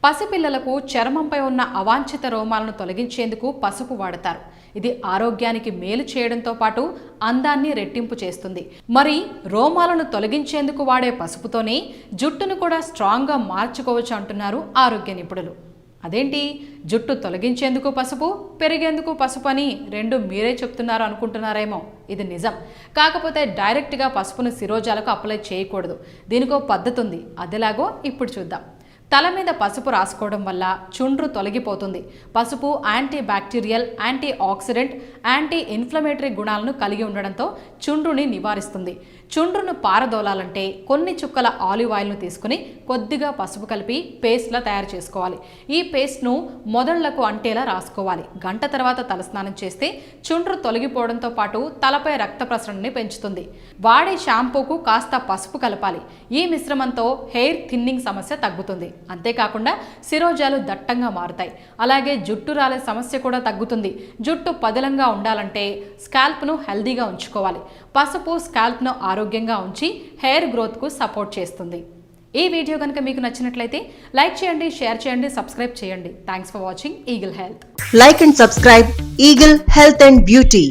పసిపిల్లలకు చర్మంపై ఉన్న అవాంఛిత రోమాలను తొలగించేందుకు పసుపు వాడతారు. ఇది ఆరోగ్యానికి మేలు చేయడంతో పాటు అందాన్ని రెట్టింపు చేస్తుంది. మరి రోమాలను తొలగించేందుకు వాడే పసుపుతోనే జుట్టును కూడా స్ట్రాంగ్గా మార్చుకోవచ్చు అంటున్నారు ఆరోగ్య నిపుణులు. అదేంటి, జుట్టు తొలగించేందుకు పసుపు, పెరిగేందుకు పసుపు అని రెండు మీరే చెప్తున్నారు అనుకుంటున్నారేమో. ఇది నిజం. కాకపోతే డైరెక్ట్గా పసుపును శిరోజాలకు అప్లై చేయకూడదు. దీనికో పద్ధతి ఉంది. అదేలాగో ఇప్పుడు చూద్దాం. తల మీద పసుపు రాసుకోవడం వల్ల చుండ్రు తొలగిపోతుంది. పసుపు anti bacterial, anti oxidant, anti inflammatory గుణాలను కలిగి ఉండడంతో చుండ్రుని నివారిస్తుంది. చుండ్రును పారదోలాలంటే కొన్ని చుక్కల ఆలివ్ ఆయిల్ను తీసుకుని కొద్దిగా పసుపు కలిపి పేస్ట్లా తయారు చేసుకోవాలి. ఈ పేస్ట్ను మొదళ్లకు అంటేలా రాసుకోవాలి. గంట తర్వాత తలస్నానం చేస్తే చుండ్రు తొలగిపోవడంతో పాటు తలపై రక్త ప్రసరణని పెంచుతుంది. వాడే షాంపూకు కాస్త పసుపు కలపాలి. ఈ మిశ్రమంతో హెయిర్ థిన్నింగ్ సమస్య తగ్గుతుంది. అంతేకాకుండా శిరోజాలు దట్టంగా మారుతాయి. అలాగే జుట్టు రాలే సమస్య కూడా తగ్గుతుంది. జుట్టు పదిలంగా ఉండాలంటే స్కాల్ప్ను హెల్దీగా ఉంచుకోవాలి. పసుపు స్కాల్ప్ను ఆరోగ్యంగా ఉంచి హెయిర్ గ్రోత్కు సపోర్ట్ చేస్తుంది. ఈ వీడియో కనుక మీకు నచ్చినట్లయితే లైక్ చేయండి, షేర్ చేయండి, సబ్స్క్రైబ్ చేయండి. Thanks for watching eagle health. Like and subscribe Eagle Health and Beauty.